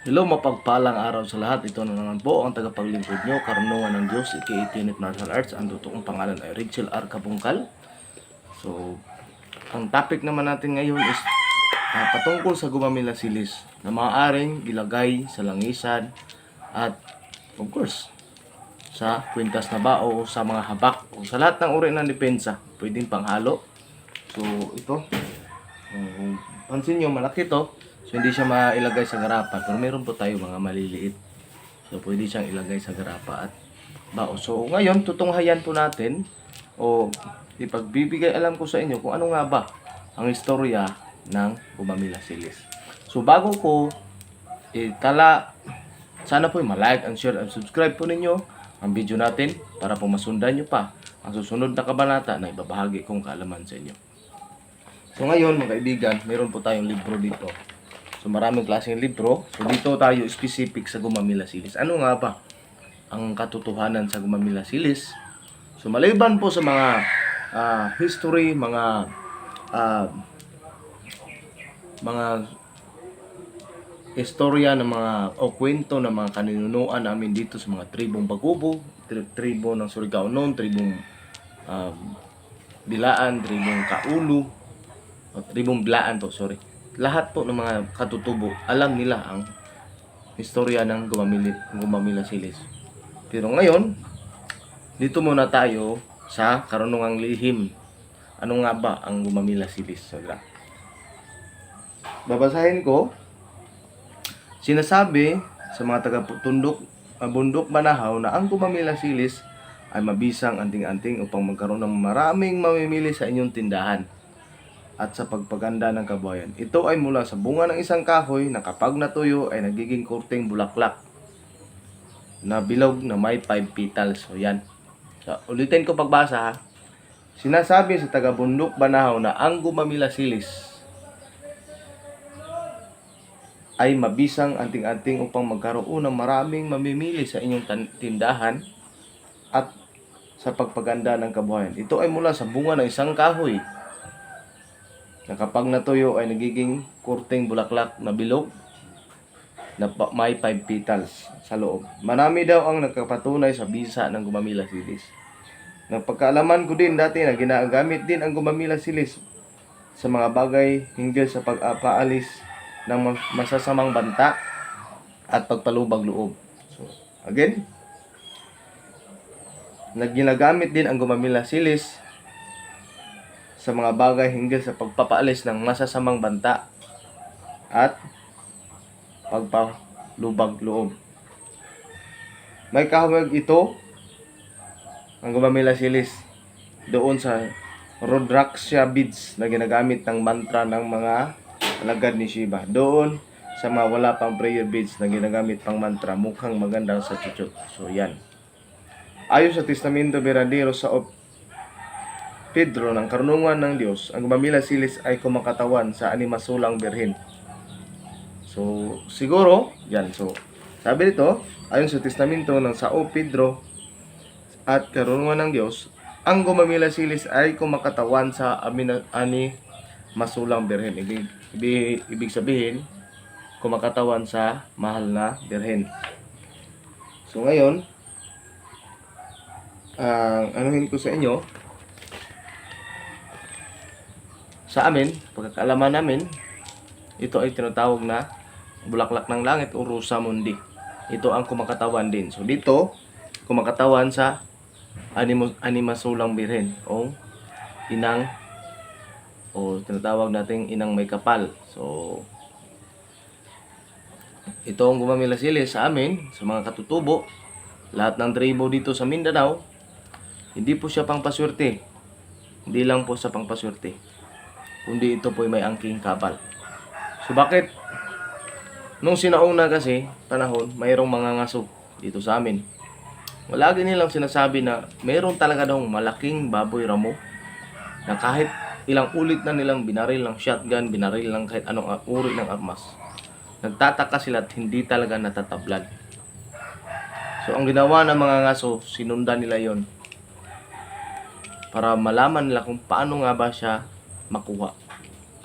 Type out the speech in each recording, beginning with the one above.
Hello, mapagpalang araw sa lahat. Ito na naman po ang tagapaglingkod nyo, karunungan ng Diyos, aka Martial Arts. Ang totoong pangalan ay Rachel R. Kabungkal. So, ang topic naman natin ngayon is patungkol sa gumamilasilis na maaaring ilagay sa langisan at of course sa kwintas na bao o sa mga habak o sa lahat ng uri ng depensa. Pwedeng panghalo. So, ito. Kung pansin nyo, malaki to. So, hindi siya mailagay sa garapa. Pero meron po tayo mga maliliit. So, pwede siyang ilagay sa garapa at bao. So, ngayon, tutunghayan po natin o ipagbibigay alam ko sa inyo kung ano nga ba ang istorya ng gumamilasilis. So, bago ko itala, sana po ma-like and share and subscribe po ninyo ang video natin para po masundan nyo pa ang susunod na kabanata na ibabahagi kong kaalaman sa inyo. So, ngayon, mga kaibigan, meron po tayong libro dito. So, maraming klaseng libro. So, dito tayo specific sa gumamilasilis. Ano nga ba ang katotohanan sa gumamilasilis? So, maliban po sa mga history, mga istorya ng mga o kwento ng mga kaninunuan namin dito sa mga tribong Bagubo, tribo ng Surigao noon, tribong Bilaan, tribong Kaulu, o tribong Bilaan to, sorry. Lahat po ng mga katutubo, alam nila ang istorya ng gumamilasilis. Pero ngayon, dito muna tayo sa karunungang lihim. Ano nga ba ang gumamilasilis? So, babasahin ko. Sinasabi sa mga taga-bundok Banahaw na ang gumamilasilis ay mabisang anting-anting upang magkaroon ng maraming mamimili sa inyong tindahan at sa pagpaganda ng kabuhayan. Ito ay mula sa bunga ng isang kahoy na kapag natuyo ay nagiging kurting bulaklak na bilog na may 5 petals. So yan. So, ulitin ko pagbasa ha. Sinasabi sa taga-bundok Banahaw na ang gumamilasilis ay mabisang anting-anting upang magkaroon ng maraming mamimili sa inyong tindahan at sa pagpaganda ng kabuhayan. Ito ay mula sa bunga ng isang kahoy na kapag natuyo ay nagiging kurting bulaklak na bilog na may 5 petals sa loob. Marami daw ang nagkapatunay sa bisa ng gumamilasilis. Napagkaalaman ko din dati na ginagamit din ang gumamilasilis sa mga bagay hinggil sa pag-apaalis ng masasamang banta at pagpalubag loob. So, again, ginagamit din ang gumamilasilis sa mga bagay hinggil sa pagpapaalis ng masasamang banta at pagpalubag loob. May kahawag ito, ang gumamilasilis, doon sa Rudraksha beads na ginagamit ng mantra ng mga alagad ni Shiva. Doon sa mga wala pang prayer beads na ginagamit pang mantra, mukhang maganda sa chuchot. So, yan. Ayon sa Testamento Verdadero sa Pedro ng karunungan ng Diyos, ang gumamilasilis ay kumakatawan sa animasulang birhen. So, siguro, yan. So, sabi dito, ayon sa testamento ng Sao Pedro at karunungan ng Diyos, ang gumamilasilis ay kumakatawan sa animasulang birhen. Ibig sabihin, kumakatawan sa mahal na birhen. So, ngayon, anuhin ko sa inyo, sa amin, pagkakaalaman namin, ito ay tinatawag na bulaklak ng langit o rusa mundi. Ito ang kumakatawan din. So dito, kumakatawan sa animasulang birhen o inang o tinatawag nating inang may kapal. So ito ang gumamilasilis sa amin, sa mga katutubo, lahat ng tribo dito sa Mindanao. Hindi po siya pangpaswerte. Hindi lang po sa pangpaswerte, kundi ito po ay may angking kapal. So bakit? Nung sinauna kasi, panahon, mayroong mga ngaso dito sa amin. Lagi nilang sinasabi na mayroon talaga daw malaking baboy ramo na kahit ilang ulit na nilang binaril ng shotgun, binaril ng kahit anong uri ng armas, nagtataka sila at hindi talaga natatablad. So ang ginawa ng mga ngaso, sinundan nila yon para malaman nila kung paano nga ba siya makuha,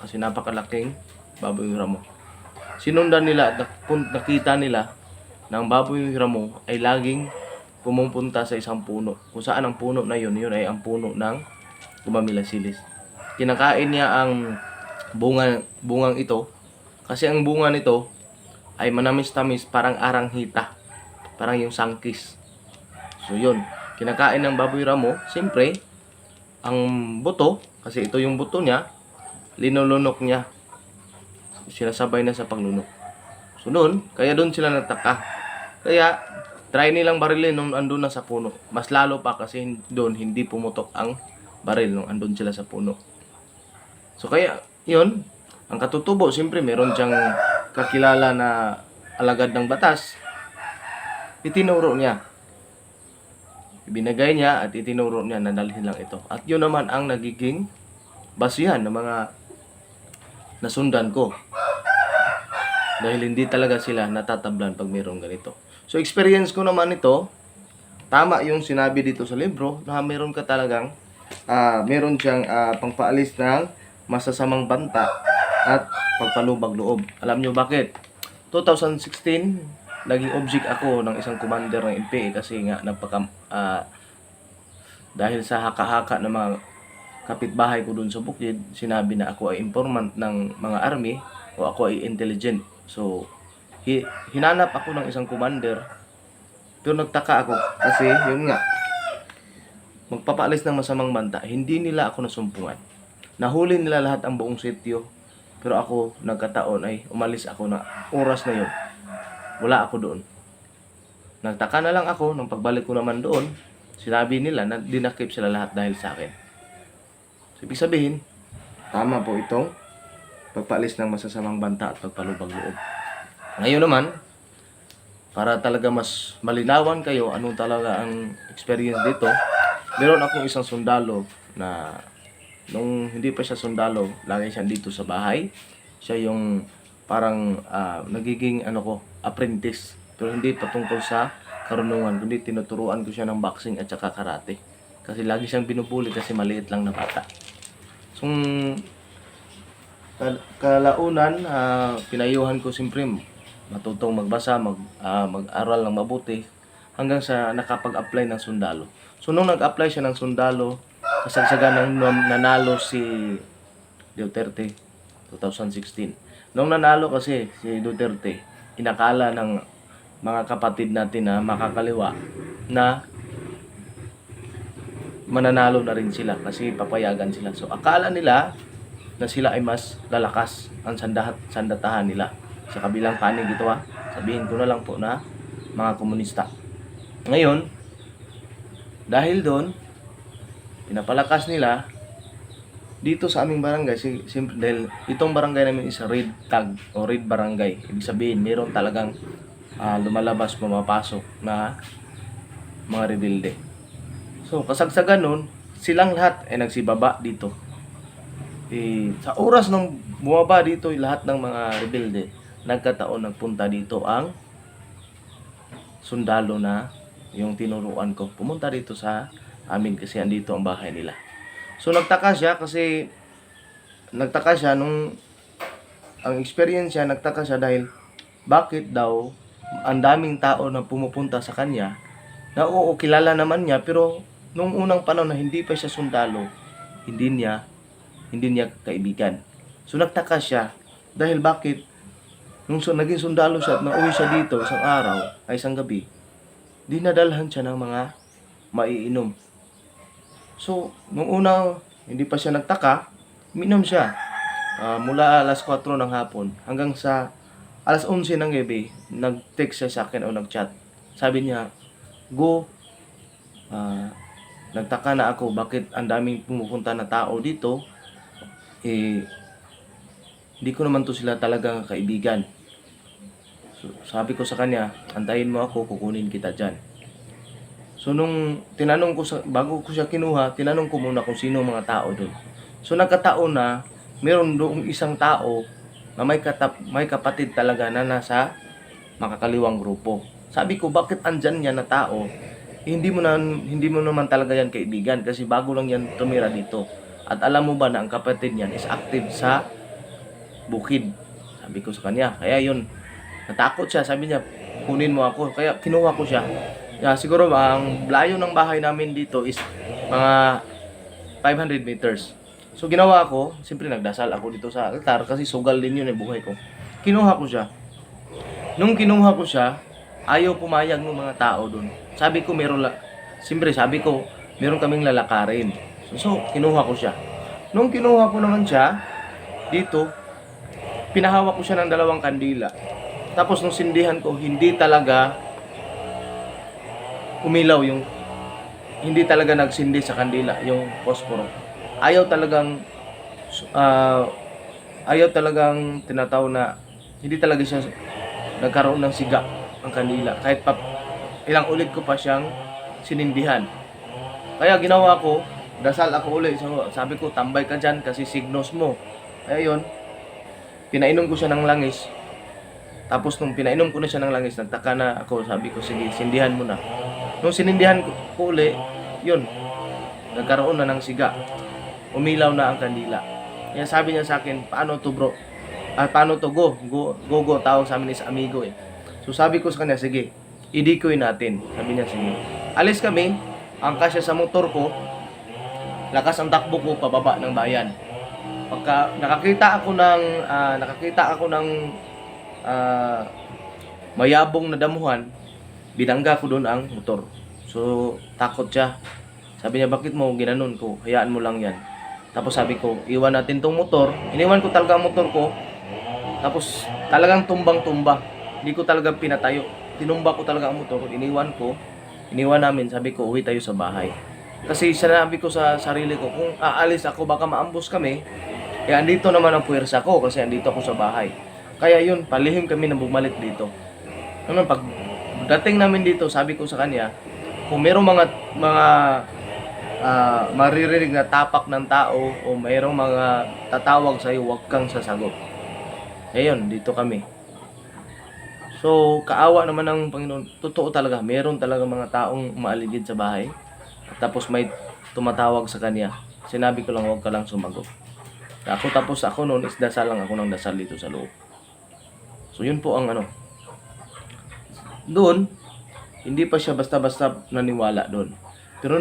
kasi napakalaking baboy ramo. sinundan nila at nakita nila na ang baboy ramo ay laging pumupunta sa isang puno. Kung saan ang puno na yun ay ang puno ng gumamilasilis. Kinakain niya ang bungang ito kasi ang bunga nito ay manamis-tamis, parang aranghita, parang yung sangkis. So yun, kinakain ng baboy ramo. Siyempre, ang buto, kasi ito yung buto niya, linulunok niya. Sinasabay na sa paglunok. So noon, kaya doon sila nataka. Kaya, try nilang barilin nung andun na sa puno. Mas lalo pa kasi doon hindi pumutok ang baril nung andun sila sa puno. So kaya, yun, ang katutubo, siyempre meron siyang kakilala na alagad ng batas. Itinuro niya. Ibinagay niya at itinuro niya na dalhin lang ito. At yun naman ang nagiging basihan ng mga nasundan ko. Dahil hindi talaga sila natatablan pag mayroong ganito. So experience ko naman ito, tama yung sinabi dito sa libro na meron ka talagang meron siyang pangpaalis ng masasamang banta at pagpalubag loob. Alam nyo bakit? 2016, naging object ako ng isang commander ng NPA kasi nga dahil sa haka-haka ng mga kapitbahay ko dun sa bukid, sinabi na ako ay informant ng mga army o ako ay intelligent. So, hinanap ako ng isang commander, pero nagtaka ako kasi yun nga, magpapaalis ng masamang banta, hindi nila ako nasumpungan. Nahuli nila lahat ang buong sityo, pero ako nagkataon ay umalis ako na oras na yun. Wala ako doon. Nagtaka na lang ako nung pagbalik ko naman doon, sinabi nila na dinakip sila lahat dahil sa akin. So, ibig sabihin, tama po itong pagpaalis ng masasamang banta at pagpalubag loob. Ngayon naman, para talaga mas malinawan kayo anong talaga ang experience dito, meron akong isang sundalo na nung hindi pa siya sundalo, lagi siya dito sa bahay. Siya yung parang nagiging apprentice. Pero hindi patungkol sa karunungan, kundi tinuturuan ko siya ng boxing at saka karate. Kasi lagi siyang binubuli kasi maliit lang na bata. So, kalaunan, pinayuhan ko siyempre matutong magbasa, mag-aral ng mabuti hanggang sa nakapag-apply ng sundalo. So nung nag-apply siya ng sundalo, kasagsagan ng nanalo si Duterte 2016. Nung nanalo kasi si Duterte, inakala ng mga kapatid natin na makakaliwa na mananalo na rin sila kasi papayagan sila. So akala nila na sila ay mas lalakas ang sandatahan nila. Sa kabilang panig ito sabihin ko na lang po na mga komunista. Ngayon, dahil doon, pinapalakas nila dito sa aming barangay, siyempre dahil itong barangay namin is red tag o red barangay. Ibig sabihin, meron talagang lumalabas, pumapasok na mga rebelde. So, kasagsagan nun, silang lahat ay nagsibaba dito. Sa oras ng bumaba dito lahat ng mga rebelde, nagkataon nagpunta dito ang sundalo na yung tinuruan ko. Pumunta dito sa amin kasi andito ang bahay nila. So nagtaka siya nung ang experience siya, nagtaka siya dahil bakit daw ang daming tao na pumupunta sa kanya na oo, kilala naman niya, pero nung unang panahon na hindi pa siya sundalo, hindi niya kaibigan. So nagtaka siya dahil bakit nung naging sundalo siya at nauwi siya dito isang araw ay isang gabi, dinadalhan siya ng mga maiinom. So nung una hindi pa siya nagtaka, minom siya mula alas 4 ng hapon hanggang sa alas 11 ng gabi. Nag-text siya sa akin o nag-chat. Sabi niya, "Go, nagtaka na ako bakit ang daming pumupunta na tao dito. Hindi ko naman to sila talagang kaibigan." So, sabi ko sa kanya, "Antayin mo ako, kukunin kita dyan." So nung tinanong ko bago ko siya kinuha, tinanong ko muna kung sino mga tao doon. So nagkataon na meron doong isang tao na may kapatid talaga na nasa makakaliwang grupo. Sabi ko, bakit andyan yan na tao? Hindi mo naman talaga yan kaibigan kasi bago lang yan tumira dito. At alam mo ba na ang kapatid niyan is active sa bukid? Sabi ko sa kanya. Kaya yun, natakot siya. Sabi niya, kunin mo ako. Kaya kinuha ko siya. Siguro ang layo ng bahay namin dito is mga 500 meters. So ginawa ko, siyempre nagdasal ako dito sa altar kasi sugal din yun yung buhay ko. Kinuha ko siya. Nung kinuha ko siya, ayaw pumayag ng mga tao doon. Sabi ko siyempre sabi ko, meron kaming lalakarin. So kinuha ko siya. Nung kinuha ko naman siya, dito, pinahawak ko siya ng 2 kandila. Tapos nung sindihan ko, hindi talaga umilaw hindi talaga nagsindi sa kandila yung posporo. Ayaw talagang tinataw na hindi talaga siya nagkaroon ng siga ang kandila. Kahit pa ilang ulit ko pa siyang sinindihan. Kaya ginawa ko, dasal ako ulit. So, sabi ko, tambay ka dyan kasi signos mo. Kaya yun, pinainom ko siya ng langis. Tapos nung pinainom ko na siya ng langis, nagtaka na ako. Sabi ko, sige, sindihan mo na. Nung sinindihan ko uli, yun, nagkaroon na ng siga. Umilaw na ang kandila. Kaya sabi niya sa akin, paano to bro? Paano to go? Go, tawag sa amin is amigo eh. So sabi ko sa kanya, sige, idikoy natin. Sabi niya, sige. Alis kami, angkas siya sa motor ko, lakas ang takbo ko pababa ng bayan. Pagka nakakita ako ng mayabong na damuhan, binangga ko doon ang motor. So takot siya. Sabi niya, bakit mo ginanon ko? Hayaan mo lang yan. Tapos sabi ko, iwan natin tong motor. Iniwan ko talaga ang motor ko. Tapos talagang tumbang-tumba. Hindi ko talaga pinatayo. Tinumba ko talaga ang motor. Iniwan namin. Sabi ko, uwi tayo sa bahay. Kasi sinabi ko sa sarili ko, kung aalis ako, baka maambos kami. Kaya andito naman ang puwersa ko kasi andito ako sa bahay. Kaya yun, palihim kami na bumalik dito. Ano, pag dating namin dito, sabi ko sa kanya, kung mayroong mga maririnig na tapak ng tao o mayroong mga tatawag sa iyo, huwag kang sasagot. Ayun, dito kami. So, kaawa naman ng Panginoon. Totoo talaga, meron talaga mga taong maaligid sa bahay. Tapos may tumatawag sa kanya. Sinabi ko lang, huwag ka lang sumagot. Ako noon is dasal lang ako ng dasal dito sa loob. So, yun po ang doon, hindi pa siya basta-basta naniwala doon. Pero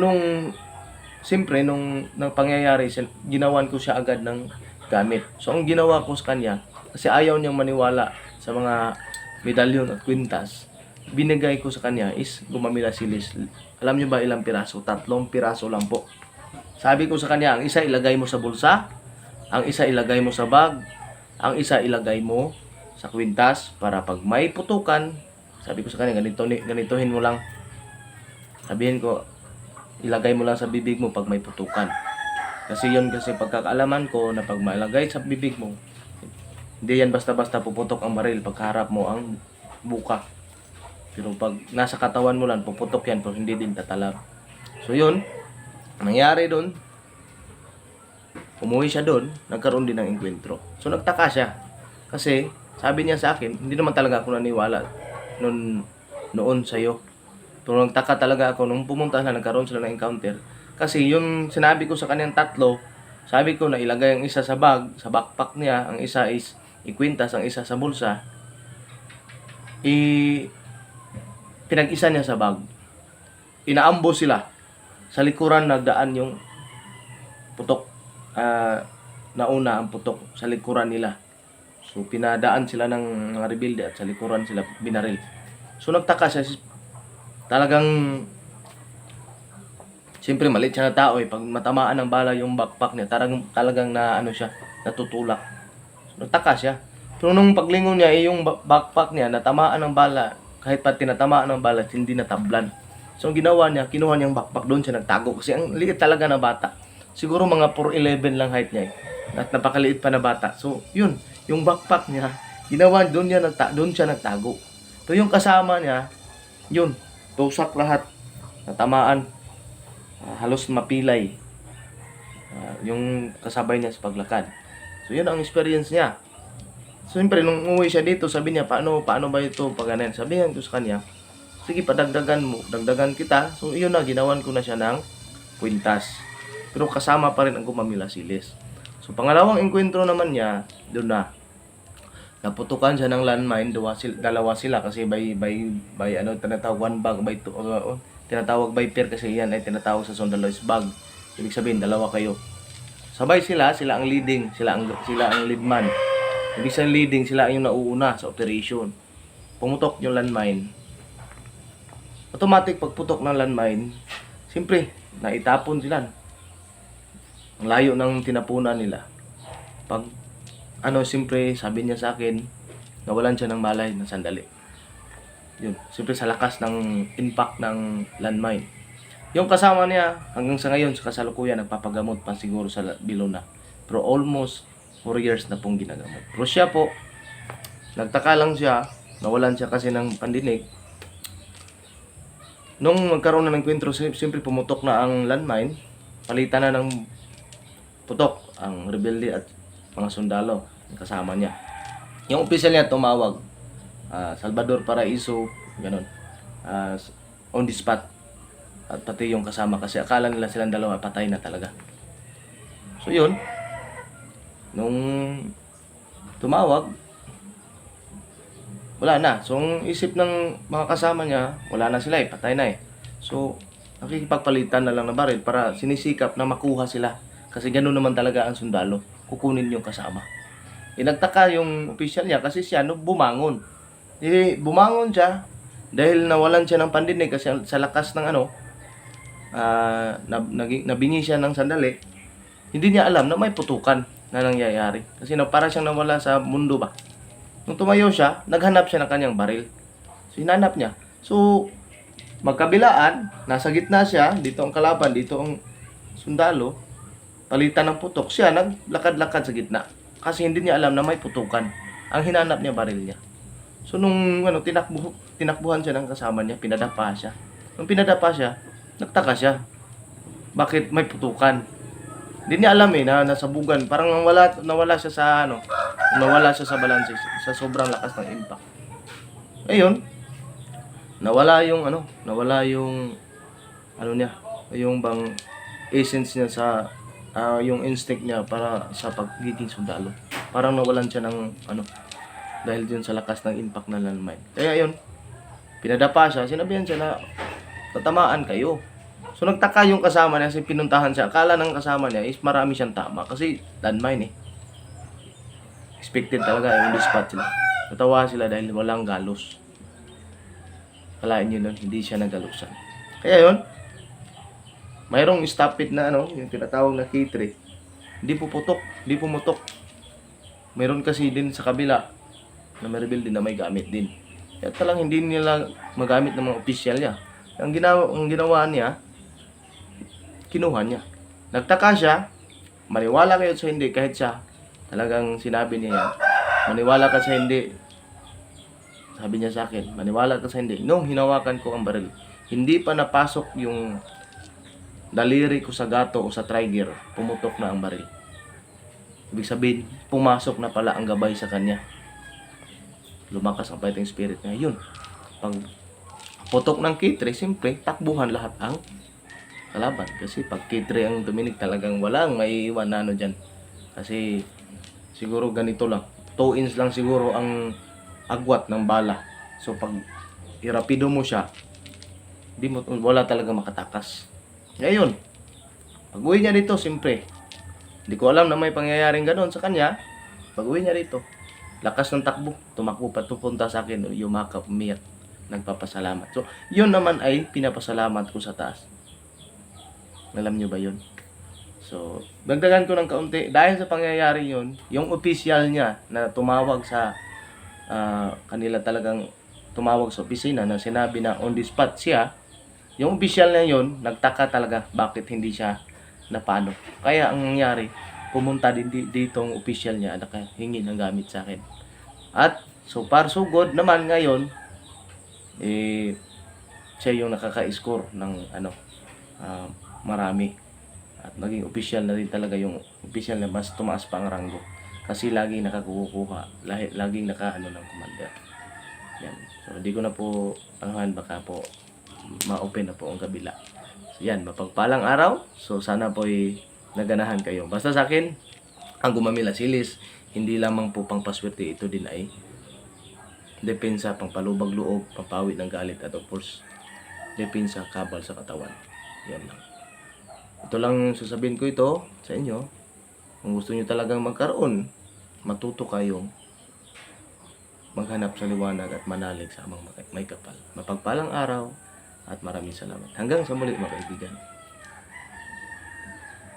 siyempre, nung pangyayari, ginawan ko siya agad ng gamit. So, ang ginawa ko sa kanya, kasi ayaw niyang maniwala sa mga medalyon at kwintas, binigay ko sa kanya is gumamila silis. Alam niyo ba ilang piraso? 3 piraso lang po. Sabi ko sa kanya, ang isa ilagay mo sa bulsa, ang isa ilagay mo sa bag, ang isa ilagay mo sa kwintas para pag may putukan, sabi ko sa kanya, ganitohin mo lang. Sabihin ko, ilagay mo lang sa bibig mo pag may putukan. Kasi pagkakaalaman ko na pag mailagay sa bibig mo, hindi yan basta-basta puputok ang baril pagkaharap mo ang buka. Pero pag nasa katawan mo lang, puputok yan pero hindi din tatalab. So yun, nangyari doon, umuwi siya doon, nagkaroon din ng engkwentro. So nagtaka siya. Kasi sabi niya sa akin, hindi naman talaga ako naniwala noon sa'yo. Pero nagtaka talaga ako nung pumunta na nagkaroon sila ng encounter. Kasi yung sinabi ko sa kanyang 3, sabi ko na ilagay ang isa sa sa backpack niya, ang isa is ikwintas, ang isa sa bulsa. Pinag-isa niya sa bag. Inaambo sila. Sa likuran nagdaan yung putok. Nauna ang putok sa likuran nila. So pinadaan sila ng mga rebelde at sa likuran sila binaril. So nagtaka siya. Talagang siyempre maliit siya na tao eh. Pag matamaan ng bala yung backpack niya, talagang natutulak. So, nagtaka siya. Pero nung paglingon niya, yung backpack niya natamaan ng bala, kahit pa tinatamaan ng bala, hindi natablan. So ang ginawa niya, kinuha niyang backpack, doon siya nagtago kasi ang liit talaga na bata. Siguro mga 4'11 lang height niya eh. At napakaliit pa na bata. So yun, yung backpack niya, ginawa doon siya nagtago. So yung kasama niya, yun, tusak lahat, natamaan, halos mapilay yung kasabay niya sa paglakad. So yun ang experience niya. So siyempre nung umuwi siya dito, sabi niya, paano ba ito pag ganun? Sabihan ko sa kanya, sige dagdagan kita. So yun na, ginawan ko na siya ng kwintas. Pero kasama pa rin ang gumamila silis. So pangalawang engkwentro naman niya, doon na. Naputukan siya ng landmine, dalawa sila kasi by ano tinatawag one bag by two, tinatawag by pair kasi yan ay tinatawag sa sundalo is bag. Ibig sabihin dalawa kayo. Sabay sila ang leading, sila ang lead man. Ibig sabihin leading, sila yung nauuna sa operation. Pumutok yung landmine. Automatic pagputok ng landmine, siyempre, naitapon sila. Ang layo ng tinapunan nila. Pag siyempre, sabi niya sa akin, nawalan siya ng malay ng sandali. Yun, siyempre sa lakas ng impact ng landmine. Yung kasama niya, hanggang sa ngayon, sa kasalukuyan, nagpapagamot pa siguro sa Bilona. Pero almost 4 years na pong ginagamot. Pero siya po, nagtaka lang siya, nawalan siya kasi ng pandinig. Nung magkaroon na ng kwentro, siyempre pumutok na ang landmine, palitan na ng putok ang rebelde at mga sundalo kasama niya. Yung official niya tumawag, Salvador Paraiso, ganun, on the spot. At pati yung kasama kasi akala nila silang dalawa patay na talaga. So yun, nung tumawag, wala na. So ang isip ng mga kasama niya, wala na sila patay na So nakikipagpalitan na lang ng baril para sinisikap na makuha sila. Kasi ganoon naman talaga ang sundalo, kukunin yung kasama. Nagtaka yung official niya kasi siya bumangon. Bumangon siya dahil nawalan siya ng pandinig kasi sa lakas ng nabingi siya ng sandali. Hindi niya alam na may putukan na nangyayari. Kasi para siyang nawala sa mundo ba. Nung tumayo siya, naghanap siya ng kanyang baril. So hinanap niya. So magkabilaan, nasa gitna siya, dito ang kalaban, dito ang sundalo. Palitan ng putok, siya naglakad-lakad sa gitna. Kasi hindi niya alam na may putukan. Ang hinanap niya baril niya. So nung tinakbuhan siya ng kasama niya, pinadapa siya. Nung pinadapa siya, nagtaka siya. Bakit may putukan? Hindi niya alam na nasabugan. Parang nawala siya sa nawala siya sa balanse sa sobrang lakas ng impact. Ayun, nawala yung niya, yung bang essence niya sa yung instinct niya para sa pagiging sundalo. Parang nawalan siya ng dahil din sa lakas ng impact ng landmine. Kaya yun, pinadapa siya, sinabihan siya na tatamaan kayo. So nagtaka yung kasama niya kasi pinuntahan siya. Akala ng kasama niya is marami siyang tama kasi landmine Expected talaga yung spot sila. Natawa sila dahil walang galos. Kalain nyo nun, hindi siya nagalusan. Kaya yun, mayroong stop it na yung tinatawag na K3. Hindi pumutok. Mayroon kasi din sa kabila na may rebelde din na may gamit din. Kaya talang hindi nila magamit ng mga opisyal niya. Ang ginawa niya, kinuha niya. Nagtaka siya, maniwala kayo sa hindi kahit siya. Talagang sinabi niya yan. Maniwala ka sa hindi. Sabi niya sa akin, maniwala ka sa hindi. Nung hinawakan ko ang baril, hindi pa napasok yung daliri ko sa gato o sa trigger, pumutok na ang baril. Ibig sabihin, pumasok na pala ang gabay sa kanya. Lumakas ang fighting spirit niya. Yun. Pag putok ng K3, siyempre, takbuhan lahat ang kalaban. Kasi pag K3 ang tuminig, talagang walang maiiwan na dyan. Kasi siguro ganito lang. 2 inch lang siguro ang agwat ng bala. So pag irapido mo siya, wala talaga makatakas. Ngayon, pag uwi niya dito, siyempre, hindi ko alam na may pangyayaring gano'n sa kanya. Pag uwi niya dito, lakas ng takbo, tumakbo pa, tupunta sa akin, yumakap, umiyak, nagpapasalamat. So, yun naman ay pinapasalamat ko sa taas. Alam nyo ba yun? So, dagdagan ko ng kaunti. Dahil sa pangyayari yun, yung official niya na tumawag sa kanila talagang tumawag sa opisina na sinabi na on the spot siya, yung official na yun, nagtaka talaga bakit hindi siya napano. Kaya ang nangyari, pumunta din dito ang official niya, nakahingi ng gamit sa akin. At so far so good naman ngayon, siya yung nakaka-score ng marami. At naging official na rin talaga yung official na mas tumaas pa ang ranggo. Kasi laging nakakukuha, laging ng commander. Yan. So hindi ko na po baka po ma-open na po ang kabila. So yan, mapagpalang araw. So sana po ay naganahan kayo. Basta sa akin, ang Gumamela Silis, Hindi lamang po pangpaswerte, ito din ay depensa, pangpalubag loob, pampawi ng galit, at of course, depensa, kabal sa katawan. Yan lang. Ito lang sasabihin ko ito sa inyo. Kung gusto nyo talagang magkaroon, matuto kayong maghanap sa liwanag at manalig sa amang may kapal. Mapagpalang araw at maraming salamat. Hanggang sa muli mga kaibigan.